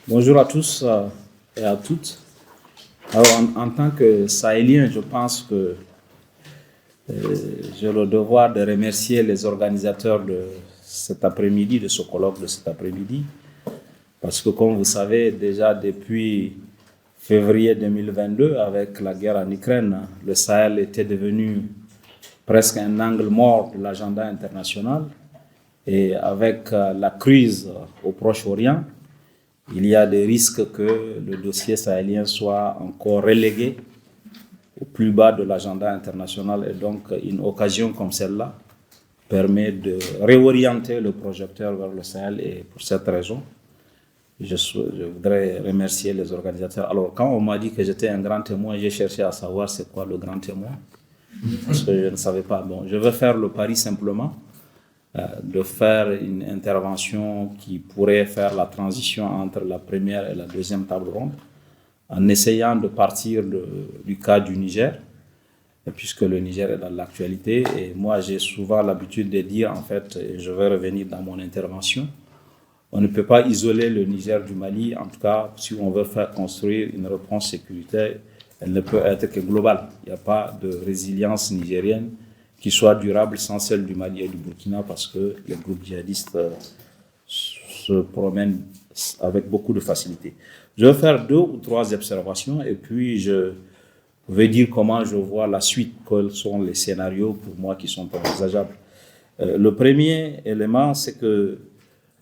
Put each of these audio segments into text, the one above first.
Bonjour à tous et à toutes. Alors, en tant que Sahélien, je pense que j'ai le devoir de remercier les organisateurs de cet après-midi, de ce colloque de cet après-midi, parce que comme vous savez, déjà depuis février 2022, avec la guerre en Ukraine, le Sahel était devenu presque un angle mort de l'agenda international. Et avec la crise au Proche-Orient, il y a des risques que le dossier sahélien soit encore relégué au plus bas de l'agenda international. Et donc, une occasion comme celle-là permet de réorienter le projecteur vers le Sahel. Et pour cette raison, je voudrais remercier les organisateurs. Alors, quand on m'a dit que j'étais un grand témoin, j'ai cherché à savoir c'est quoi le grand témoin, parce que je ne savais pas. Bon, je vais faire le pari simplement de faire une intervention qui pourrait faire la transition entre la première et la deuxième table ronde, en essayant de partir du cas du Niger, puisque le Niger est dans l'actualité. Et moi, j'ai souvent l'habitude de dire, en fait, et je vais revenir dans mon intervention, on ne peut pas isoler le Niger du Mali. En tout cas, si on veut faire construire une réponse sécuritaire, elle ne peut être que globale. Il n'y a pas de résilience nigérienne qui soit durable sans celle du Mali et du Burkina, parce que les groupes djihadistes se promènent avec beaucoup de facilité. Je vais faire 2 ou 3 observations et puis je vais dire comment je vois la suite, quels sont les scénarios pour moi qui sont envisageables. Le premier élément, c'est que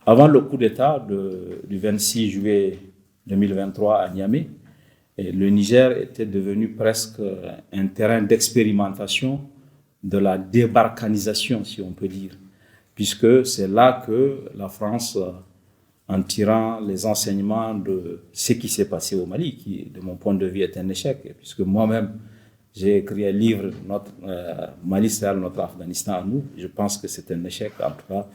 avant le coup d'État du 26 juillet 2023 à Niamey, le Niger était devenu presque un terrain d'expérimentation de la débarcanisation, si on peut dire, puisque c'est là que la France, en tirant les enseignements de ce qui s'est passé au Mali, qui, de mon point de vue, est un échec, puisque moi-même, j'ai écrit un livre, Mali, c'est notre Afghanistan à nous. Je pense que c'est un échec, en tout cas,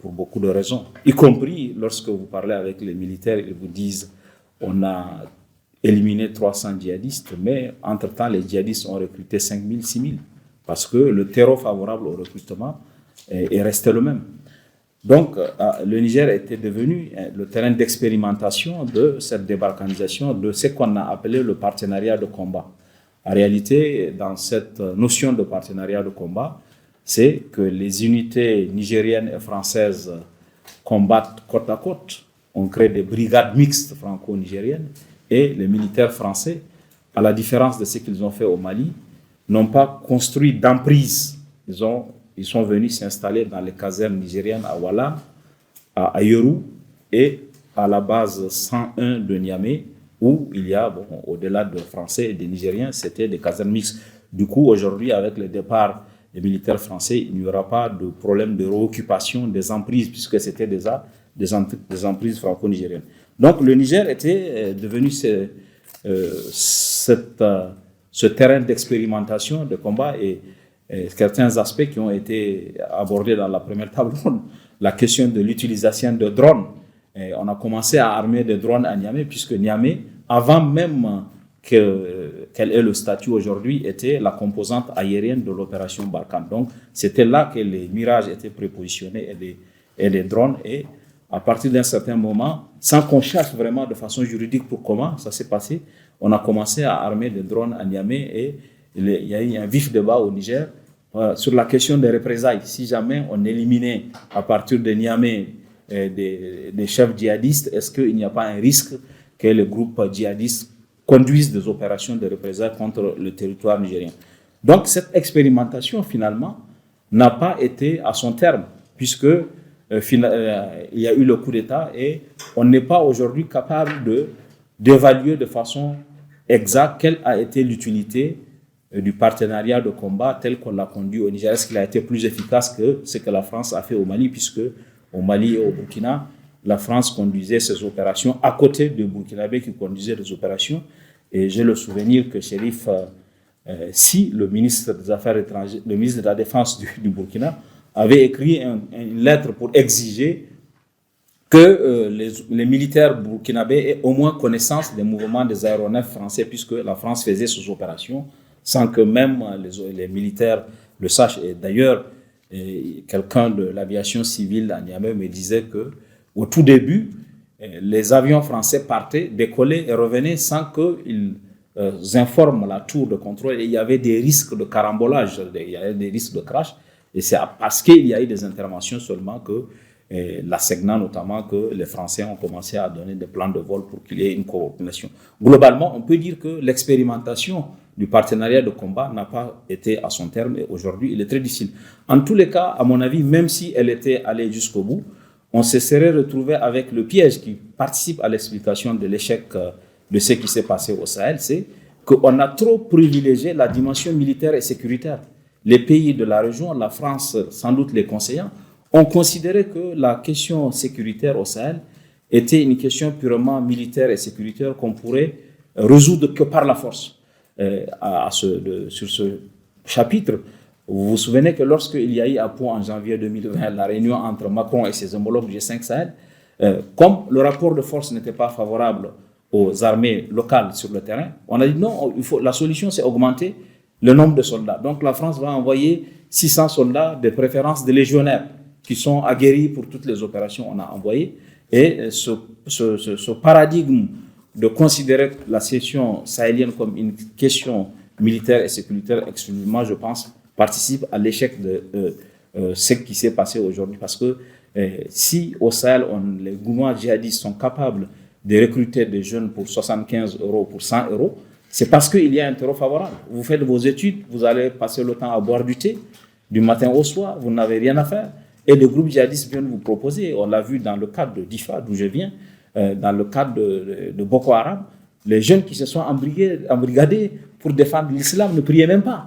pour beaucoup de raisons, y compris lorsque vous parlez avec les militaires, ils vous disent on a éliminé 300 djihadistes, mais entre-temps, les djihadistes ont recruté 5 000, 6 000, parce que le terreau favorable au recrutement est resté le même. Donc, le Niger était devenu le terrain d'expérimentation de cette débalkanisation, de ce qu'on a appelé le partenariat de combat. En réalité, dans cette notion de partenariat de combat, c'est que les unités nigériennes et françaises combattent côte à côte. On crée des brigades mixtes franco-nigériennes et les militaires français, à la différence de ce qu'ils ont fait au Mali, n'ont pas construit d'emprise. Ils sont venus s'installer dans les casernes nigériennes à Ouala, à Ayoru et à la base 101 de Niamey, où il y a, au-delà de Français et des Nigériens, c'était des casernes mixtes. Du coup, aujourd'hui, avec le départ des militaires français, il n'y aura pas de problème de réoccupation des emprises, puisque c'était déjà des emprises franco-nigériennes. Donc, le Niger était devenu ce terrain d'expérimentation, de combat, et certains aspects qui ont été abordés dans la première table ronde. La question de l'utilisation de drones. Et on a commencé à armer des drones à Niamey, puisque Niamey, avant même qu'elle ait le statut aujourd'hui, était la composante aérienne de l'opération Barkhane. Donc, c'était là que les mirages étaient prépositionnés et les drones. Et à partir d'un certain moment, sans qu'on cherche vraiment de façon juridique pour comment ça s'est passé, on a commencé à armer des drones à Niamey et il y a eu un vif débat au Niger sur la question des représailles. Si jamais on éliminait à partir de Niamey des chefs djihadistes, est-ce qu'il n'y a pas un risque que les groupes djihadistes conduisent des opérations de représailles contre le territoire nigérien? Donc cette expérimentation finalement n'a pas été à son terme, puisque il y a eu le coup d'État et on n'est pas aujourd'hui capable d'évaluer de façon exacte quelle a été l'utilité du partenariat de combat tel qu'on l'a conduit au Niger. Est-ce qu'il a été plus efficace que ce que la France a fait au Mali, puisque au Mali et au Burkina, la France conduisait ses opérations à côté de Burkinabé qui conduisait des opérations. Et j'ai le souvenir que Chérif Si, le ministre des Affaires étrangères, le ministre de la Défense du Burkina, avait écrit une lettre pour exiger que les militaires burkinabés aient au moins connaissance des mouvements des aéronefs français, puisque la France faisait ses opérations sans que même les militaires le sachent. Et d'ailleurs, quelqu'un de l'aviation civile à Niamey me disait qu'au tout début, les avions français partaient, décollaient et revenaient sans qu'ils informent la tour de contrôle. Et il y avait des risques de carambolage, il y avait des risques de crash. Et c'est parce qu'il y a eu des interventions seulement que la SEGNA notamment, que les Français ont commencé à donner des plans de vol pour qu'il y ait une coordination. Globalement, on peut dire que l'expérimentation du partenariat de combat n'a pas été à son terme et aujourd'hui, il est très difficile. En tous les cas, à mon avis, même si elle était allée jusqu'au bout, on se serait retrouvé avec le piège qui participe à l'explication de l'échec de ce qui s'est passé au Sahel, c'est qu'on a trop privilégié la dimension militaire et sécuritaire. Les pays de la région, la France, sans doute les conseillants, ont considéré que la question sécuritaire au Sahel était une question purement militaire et sécuritaire qu'on pourrait résoudre que par la force. Sur ce chapitre, vous vous souvenez que lorsqu'il y a eu à Pau en janvier 2020 la réunion entre Macron et ses homologues G5 Sahel, comme le rapport de force n'était pas favorable aux armées locales sur le terrain, on a dit non, la solution c'est augmenter le nombre de soldats. Donc la France va envoyer 600 soldats, de préférence des légionnaires, qui sont aguerris pour toutes les opérations qu'on a envoyées. Et ce paradigme de considérer la question sahélienne comme une question militaire et sécuritaire exclusivement, je pense, participe à l'échec de ce qui s'est passé aujourd'hui. Parce que si au Sahel, les mouvements djihadistes sont capables de recruter des jeunes pour 75 euros, pour 100 euros, c'est parce qu'il y a un terreau favorable. Vous faites vos études, vous allez passer le temps à boire du thé, du matin au soir, vous n'avez rien à faire. Et les groupes djihadistes viennent vous proposer, on l'a vu dans le cadre de Difa, d'où je viens, dans le cadre de Boko Haram, les jeunes qui se sont embrigadés pour défendre l'islam ne priaient même pas.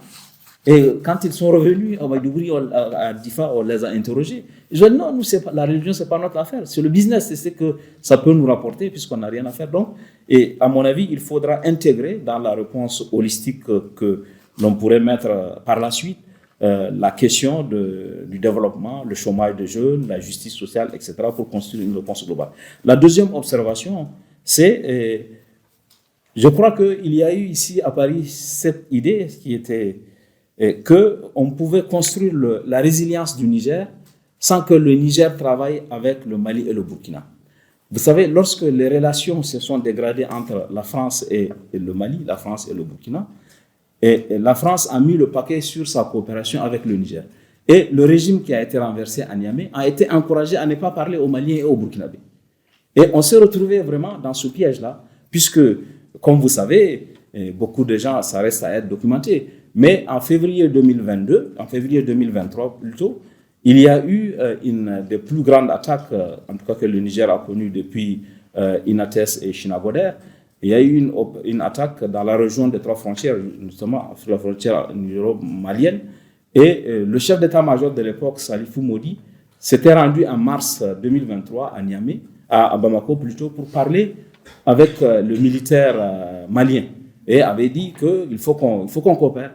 Et quand ils sont revenus à Maïdougouri, à Difa, on les a interrogés. Ils ont dit non, nous, la religion, ce n'est pas notre affaire. C'est le business, c'est ce que ça peut nous rapporter puisqu'on n'a rien à faire. Donc, et à mon avis, il faudra intégrer dans la réponse holistique que l'on pourrait mettre par la suite la question du développement, le chômage des jeunes, la justice sociale, etc., pour construire une réponse globale. La deuxième observation, c'est, je crois qu'il y a eu ici à Paris cette idée qui était qu'on pouvait construire la résilience du Niger sans que le Niger travaille avec le Mali et le Burkina. Vous savez, lorsque les relations se sont dégradées entre la France et le Mali, la France et le Burkina, et la France a mis le paquet sur sa coopération avec le Niger. Et le régime qui a été renversé à Niamey a été encouragé à ne pas parler aux Maliens et aux Burkinabés. Et on s'est retrouvé vraiment dans ce piège-là, puisque, comme vous savez, beaucoup de gens, ça reste à être documenté, mais en février 2022, en février 2023 plutôt, il y a eu une des plus grandes attaques, en tout cas que le Niger a connues depuis Inates et Chinagoder. Il y a eu une attaque dans la région des trois frontières, notamment sur la frontière nigéro-malienne. Et le chef d'état-major de l'époque, Salifou Modi, s'était rendu en mars 2023 à Niamey, à Bamako plutôt, pour parler avec le militaire malien. Et avait dit qu'il faut qu'on coopère.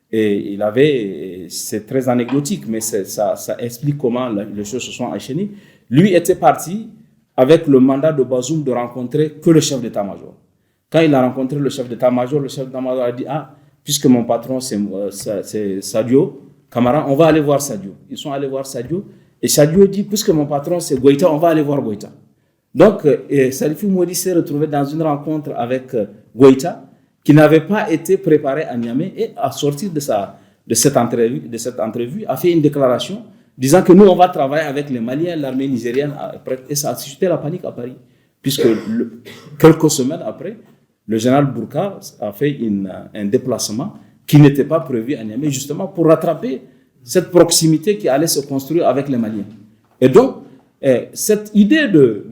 Et il avait, c'est très anecdotique, mais ça explique comment les choses se sont enchaînées. Lui était parti avec le mandat de Bazoum de rencontrer que le chef d'état-major. Quand il a rencontré le chef d'état-major a dit « Ah, puisque mon patron c'est Sadio Camara, on va aller voir Sadio. » Ils sont allés voir Sadio. Et Sadio dit « Puisque mon patron c'est Goïta, on va aller voir Goïta. » Donc, Salifou Modi s'est retrouvé dans une rencontre avec Goïta, qui n'avait pas été préparé à Niamey, et à sortir de cette entrevue, a fait une déclaration disant que nous, on va travailler avec les Maliens, l'armée nigérienne, et ça a suscité la panique à Paris, puisque quelques semaines après, le général Bourka a fait un déplacement qui n'était pas prévu à Niamey, justement pour rattraper cette proximité qui allait se construire avec les Maliens. Et donc, cette idée de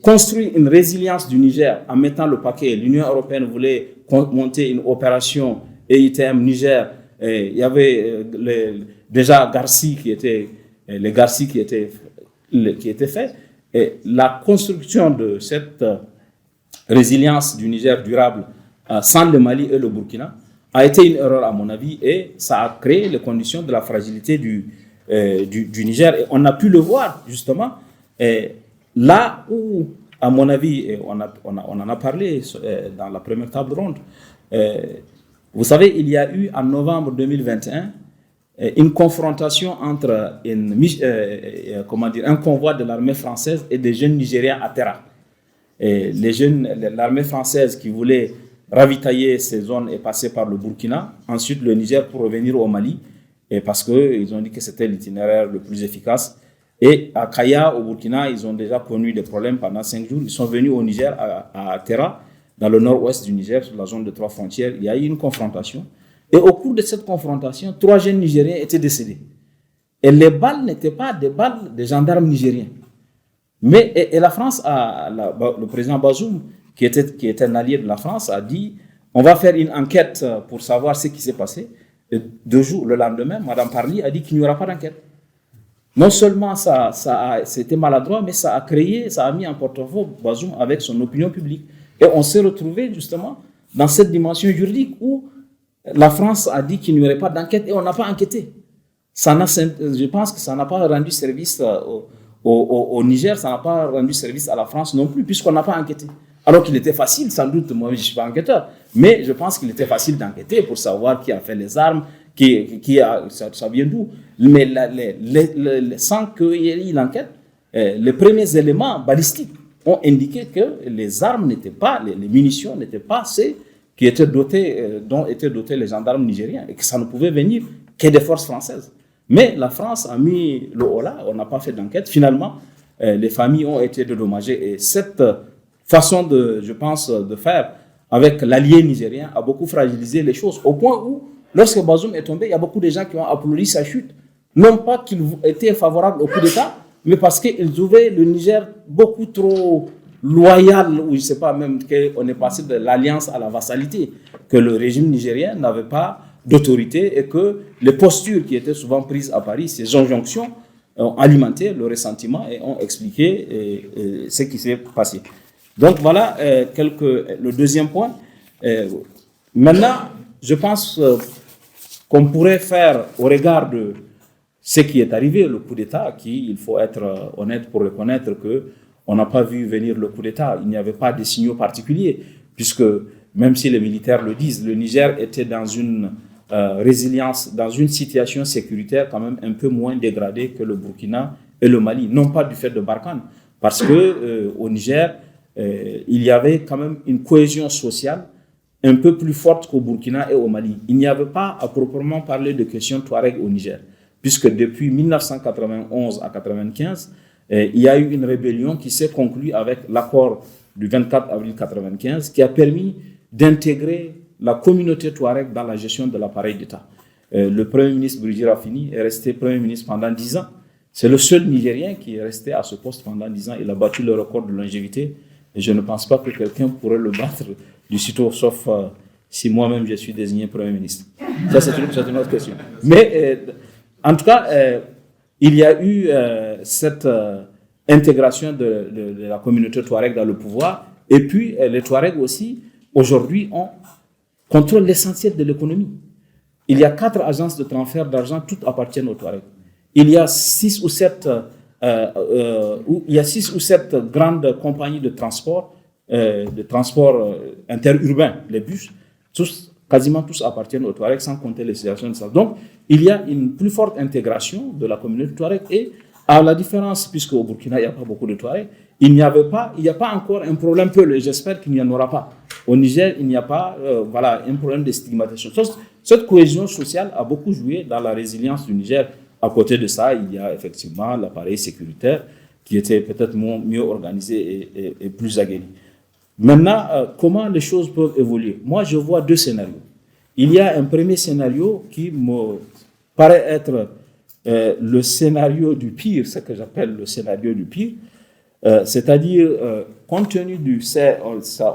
construire une résilience du Niger en mettant le paquet. L'Union européenne voulait monter une opération EITM Niger. Il y avait déjà Garci qui était fait. Et la construction de cette résilience du Niger durable sans le Mali et le Burkina a été une erreur à mon avis, et ça a créé les conditions de la fragilité du Niger. Et on a pu le voir justement là où, à mon avis, on en a parlé dans la première table ronde. Vous savez, il y a eu en novembre 2021 une confrontation entre un convoi de l'armée française et des jeunes Nigériens à Terra. L'armée française qui voulait ravitailler ces zones est passée par le Burkina, ensuite le Niger pour revenir au Mali, et parce qu'ils ont dit que c'était l'itinéraire le plus efficace. Et à Kaya, au Burkina, ils ont déjà connu des problèmes pendant 5 jours. Ils sont venus au Niger, à Terra, dans le nord-ouest du Niger, sur la zone de 3 frontières. Il y a eu une confrontation. Et au cours de cette confrontation, 3 jeunes Nigériens étaient décédés. Et les balles n'étaient pas des balles des gendarmes nigériens. Mais et la France, le président Bazoum, qui était un allié de la France, a dit on va faire une enquête pour savoir ce qui s'est passé. Et 2 jours, le lendemain, Mme Parly a dit qu'il n'y aura pas d'enquête. Non seulement c'était maladroit, mais ça a mis en porte-à-faux Bazoum avec son opinion publique. Et on s'est retrouvé justement dans cette dimension juridique où la France a dit qu'il n'y aurait pas d'enquête et on n'a pas enquêté. Je pense que ça n'a pas rendu service au Niger, ça n'a pas rendu service à la France non plus, puisqu'on n'a pas enquêté. Alors qu'il était facile, sans doute, moi je ne suis pas enquêteur, mais je pense qu'il était facile d'enquêter pour savoir qui a fait les armes, ça vient d'où. Mais sans qu'il y ait eu l'enquête, les premiers éléments balistiques ont indiqué que les armes n'étaient pas, les munitions n'étaient pas celles qui étaient dont étaient dotés les gendarmes nigériens et que ça ne pouvait venir que des forces françaises. Mais la France a mis le holà, on n'a pas fait d'enquête. Finalement, les familles ont été dédommagées et cette façon je pense, de faire avec l'allié nigérien a beaucoup fragilisé les choses au point où, lorsque Bazoum est tombé, il y a beaucoup de gens qui ont applaudi sa chute. Non pas qu'ils étaient favorables au coup d'État, mais parce qu'ils trouvaient le Niger beaucoup trop loyal, ou je ne sais pas, même qu'on est passé de l'alliance à la vassalité, que le régime nigérien n'avait pas d'autorité et que les postures qui étaient souvent prises à Paris, ces injonctions, ont alimenté le ressentiment et ont expliqué ce qui s'est passé. Donc voilà le deuxième point. Maintenant, je pense qu'on pourrait faire, au regard de ce qui est arrivé, le coup d'État, il faut être honnête pour reconnaître qu'on n'a pas vu venir le coup d'État. Il n'y avait pas de signaux particuliers, puisque même si les militaires le disent, le Niger était dans une résilience, dans une situation sécuritaire quand même un peu moins dégradée que le Burkina et le Mali. Non pas du fait de Barkhane, parce que au Niger, il y avait quand même une cohésion sociale un peu plus forte qu'au Burkina et au Mali. Il n'y avait pas à proprement parler de questions Touareg au Niger, puisque depuis 1991 à 1995, il y a eu une rébellion qui s'est conclue avec l'accord du 24 avril 1995 qui a permis d'intégrer la communauté Touareg dans la gestion de l'appareil d'État. Le Premier ministre Brigitte Raffini est resté Premier ministre pendant 10 ans. C'est le seul Nigérien qui est resté à ce poste pendant 10 ans. Il a battu le record de longévité. Et je ne pense pas que quelqu'un pourrait le battre du sitôt, sauf si moi-même je suis désigné Premier ministre. Ça, c'est une autre question. Mais en tout cas, il y a eu cette intégration de la communauté Touareg dans le pouvoir. Et puis, les Touaregs aussi, aujourd'hui, contrôlent l'essentiel de l'économie. Il y a 4 agences de transfert d'argent, toutes appartiennent aux Touaregs. Il y a 6 ou 7 grandes compagnies de transport interurbain, les bus, quasiment tous appartiennent aux Touaregs, sans compter les situations de ça. Donc, il y a une plus forte intégration de la communauté Touareg et à la différence, puisque au Burkina, il n'y a pas beaucoup de Touaregs, il n'y a pas encore un problème et j'espère qu'il n'y en aura pas. Au Niger, il n'y a pas un problème de stigmatisation. Cette cohésion sociale a beaucoup joué dans la résilience du Niger. À côté de ça, il y a effectivement l'appareil sécuritaire qui était peut-être mieux organisé et plus aguerri. Maintenant, comment les choses peuvent évoluer? Moi, je vois 2 scénarios. Il y a un premier scénario qui me paraît être le scénario du pire, ce que j'appelle le scénario du pire, c'est-à-dire, compte tenu du ça,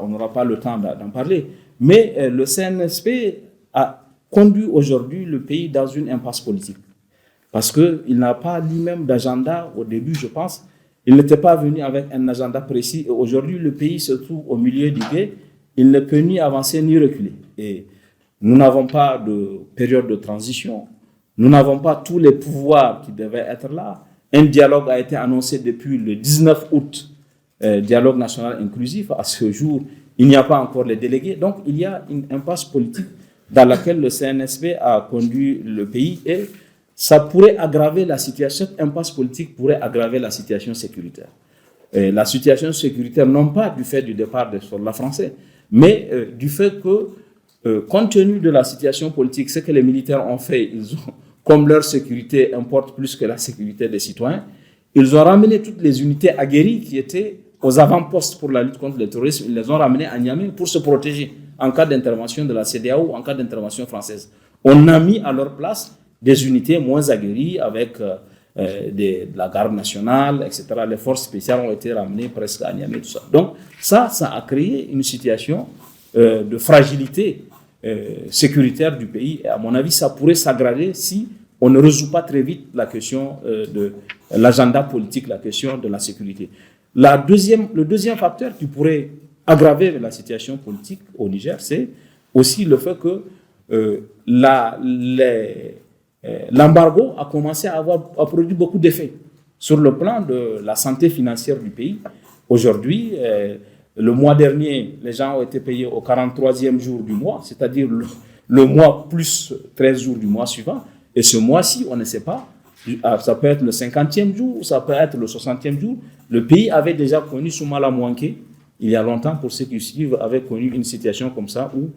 on n'aura pas le temps d'en parler, mais le CNSP a conduit aujourd'hui le pays dans une impasse politique. Parce qu'il n'a pas lui-même d'agenda au début, je pense. Il n'était pas venu avec un agenda précis. Et aujourd'hui, le pays se trouve au milieu du gué. Il ne peut ni avancer ni reculer. Et nous n'avons pas de période de transition. Nous n'avons pas tous les pouvoirs qui devaient être là. Un dialogue a été annoncé depuis le 19 août, dialogue national inclusif. À ce jour, il n'y a pas encore les délégués. Donc, il y a une impasse politique dans laquelle le CNSP a conduit le pays et ça pourrait aggraver la situation, cette impasse politique pourrait aggraver la situation sécuritaire. La situation sécuritaire, non pas du fait du départ des soldats français, mais du fait que, compte tenu de la situation politique, ce que les militaires ont fait, ils ont, comme leur sécurité importe plus que la sécurité des citoyens, ils ont ramené toutes les unités aguerries qui étaient aux avant-postes pour la lutte contre le terrorisme, ils les ont ramenées à Niamey pour se protéger en cas d'intervention de la CEDEAO ou en cas d'intervention française. On a mis à leur place des unités moins aguerries avec de la garde nationale, etc. Les forces spéciales ont été ramenées presque à Niamey, tout ça. Donc ça a créé une situation de fragilité sécuritaire du pays. Et à mon avis, ça pourrait s'aggraver si on ne résout pas très vite la question de l'agenda politique, la question de la sécurité. Le deuxième facteur qui pourrait aggraver la situation politique au Niger, c'est aussi le fait que l'embargo a commencé à produire beaucoup d'effets sur le plan de la santé financière du pays. Aujourd'hui, le mois dernier, les gens ont été payés au 43e jour du mois, c'est-à-dire le mois plus 13 jours du mois suivant. Et ce mois-ci, on ne sait pas, ça peut être le 50e jour, ça peut être le 60e jour. Le pays avait déjà connu Soumala Mouanké, il y a longtemps, pour ceux qui suivent, avait connu une situation comme ça où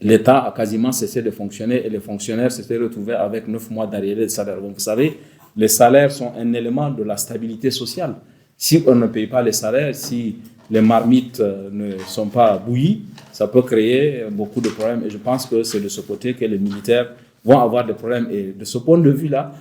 l'État a quasiment cessé de fonctionner et les fonctionnaires s'étaient retrouvés avec 9 mois d'arriérés de salaire. Donc, vous savez, les salaires sont un élément de la stabilité sociale. Si on ne paye pas les salaires, si les marmites ne sont pas bouillies, ça peut créer beaucoup de problèmes. Et je pense que c'est de ce côté que les militaires vont avoir des problèmes. Et de ce point de vue-là,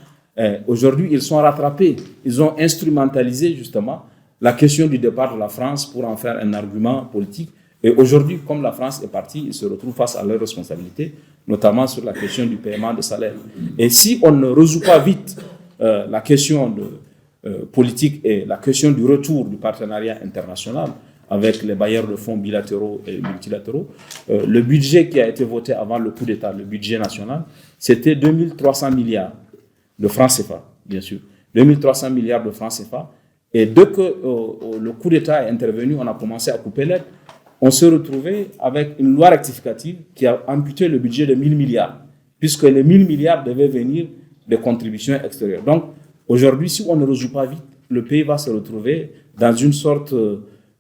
aujourd'hui, ils sont rattrapés. Ils ont instrumentalisé justement la question du départ de la France pour en faire un argument politique. Et aujourd'hui, comme la France est partie, ils se retrouvent face à leurs responsabilités, notamment sur la question du paiement de salaire. Et si on ne résout pas vite la question politique et la question du retour du partenariat international avec les bailleurs de fonds bilatéraux et multilatéraux, le budget qui a été voté avant le coup d'État, le budget national, c'était 2300 milliards de francs CFA, bien sûr. 2300 milliards de francs CFA. Et dès que le coup d'État est intervenu, on a commencé à couper l'aide. On s'est retrouvé avec une loi rectificative qui a amputé le budget de 1000 milliards, puisque les 1000 milliards devaient venir des contributions extérieures. Donc, aujourd'hui, si on ne résout pas vite, le pays va se retrouver dans une sorte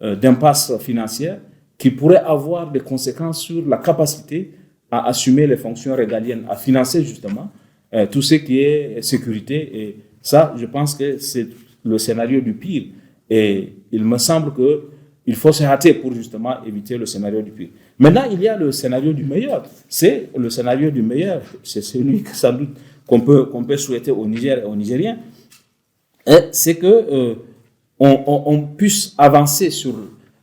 d'impasse financière qui pourrait avoir des conséquences sur la capacité à assumer les fonctions régaliennes, à financer justement tout ce qui est sécurité. Et ça, je pense que c'est le scénario du pire. Et il me semble qu'il faut se hâter pour justement éviter le scénario du pire. Maintenant, il y a le scénario du meilleur. C'est le scénario du meilleur. C'est celui que, sans doute qu'on peut souhaiter au Niger et aux Nigériens. C'est que on puisse avancer sur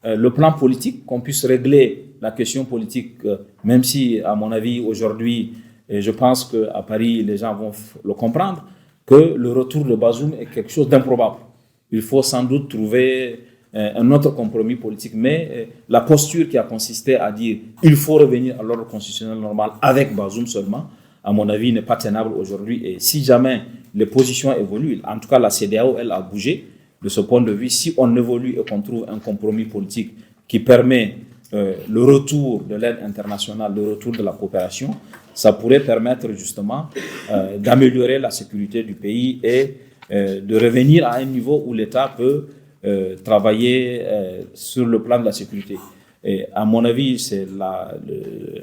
le plan politique, qu'on puisse régler la question politique, même si, à mon avis, aujourd'hui, je pense qu'à Paris, les gens vont le comprendre, que le retour de Bazoum est quelque chose d'improbable. Il faut sans doute trouver un autre compromis politique, mais la posture qui a consisté à dire il faut revenir à l'ordre constitutionnel normal avec Bazoum seulement, à mon avis, n'est pas tenable aujourd'hui. Et si jamais les positions évoluent, en tout cas la CEDEAO, elle a bougé de ce point de vue. Si on évolue et qu'on trouve un compromis politique qui permet le retour de l'aide internationale, le retour de la coopération, ça pourrait permettre justement d'améliorer la sécurité du pays et de revenir à un niveau où l'État peut travailler sur le plan de la sécurité. Et à mon avis, c'est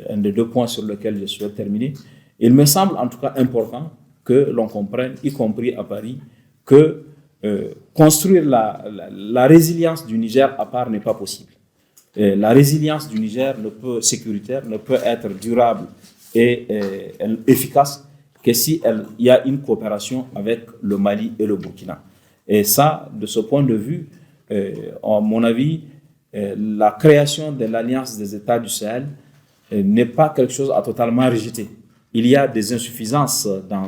un des deux points sur lesquels je souhaite terminer. Il me semble en tout cas important que l'on comprenne, y compris à Paris, que construire la résilience du Niger à part n'est pas possible. La résilience du Niger sécuritaire ne peut être durable et efficace que si il y a une coopération avec le Mali et le Burkina. Et ça, de ce point de vue, à mon avis, la création de l'Alliance des États du Sahel n'est pas quelque chose à totalement rejeter. Il y a des insuffisances dans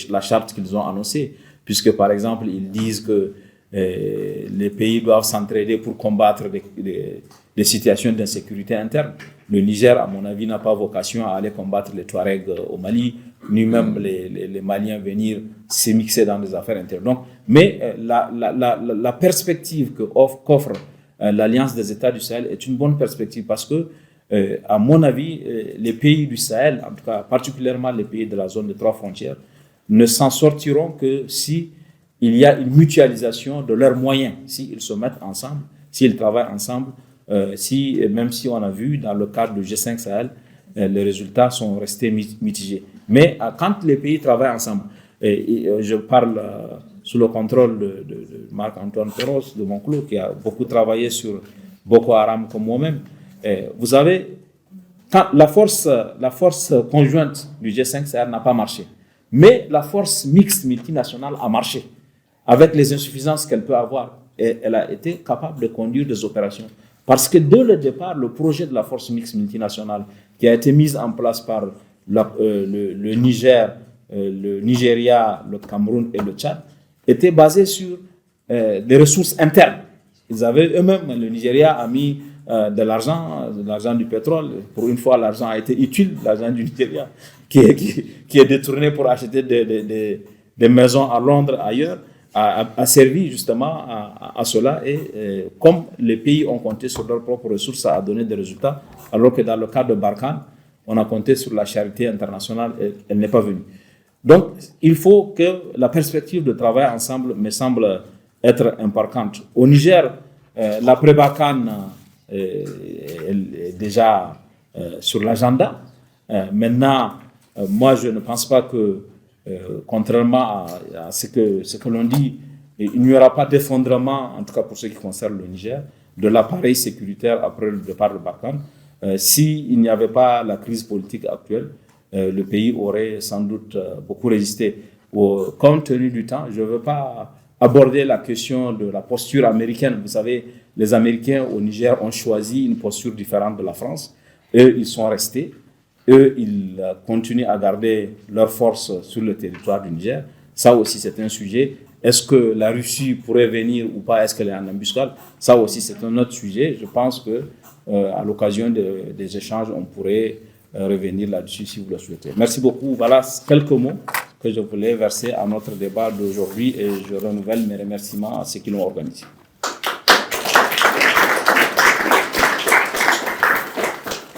la charte qu'ils ont annoncée, puisque par exemple, ils disent que les pays doivent s'entraider pour combattre des situations d'insécurité interne. Le Niger, à mon avis, n'a pas vocation à aller combattre les Touaregs au Mali, ni même les Maliens venir s'émixer dans des affaires internes. Donc, mais la perspective qu'offre l'Alliance des États du Sahel est une bonne perspective parce que, à mon avis, les pays du Sahel, en tout cas particulièrement les pays de la zone des trois frontières, ne s'en sortiront que si il y a une mutualisation de leurs moyens, s'ils se mettent ensemble, s'ils travaillent ensemble, même si on a vu dans le cadre du G5 Sahel, les résultats sont restés mitigés. Mais quand les pays travaillent ensemble, et je parle sous le contrôle de Marc-Antoine Toros, de Monclo, qui a beaucoup travaillé sur Boko Haram comme moi-même, vous avez, quand la force conjointe du G5 Sahel n'a pas marché, mais la force mixte multinationale a marché, avec les insuffisances qu'elle peut avoir. Et elle a été capable de conduire des opérations. Parce que dès le départ, le projet de la force mixte multinationale qui a été mise en place par le Niger, le Nigeria, le Cameroun et le Tchad était basé sur des ressources internes. Ils avaient eux-mêmes, le Nigeria a mis de l'argent du pétrole. Pour une fois, l'argent a été utile, l'argent du Nigeria, qui est détourné pour acheter des maisons à Londres, ailleurs, a servi justement à cela. Et comme les pays ont compté sur leurs propres ressources, ça a donné des résultats, alors que dans le cas de Barkhane, on a compté sur la charité internationale et elle n'est pas venue. Donc, il faut que la perspective de travail ensemble me semble être importante. Au Niger, l'après-Barkhane est déjà sur l'agenda. Maintenant, moi, je ne pense pas que, contrairement à ce que l'on dit, il n'y aura pas d'effondrement, en tout cas pour ce qui concerne le Niger, de l'appareil sécuritaire après le départ de Barkhane. S'il n'y avait pas la crise politique actuelle, le pays aurait sans doute beaucoup résisté. Compte tenu du temps, je ne veux pas aborder la question de la posture américaine. Vous savez, les Américains au Niger ont choisi une posture différente de la France. Eux, ils sont restés. Eux, ils continuent à garder leurs forces sur le territoire du Niger. Ça aussi, c'est un sujet. Est-ce que la Russie pourrait venir ou pas? Est-ce qu'elle est en embuscade? Ça aussi, c'est un autre sujet. Je pense que à l'occasion des échanges, on pourrait revenir là-dessus si vous le souhaitez. Merci beaucoup. Voilà quelques mots que je voulais verser à notre débat d'aujourd'hui et je renouvelle mes remerciements à ceux qui l'ont organisé.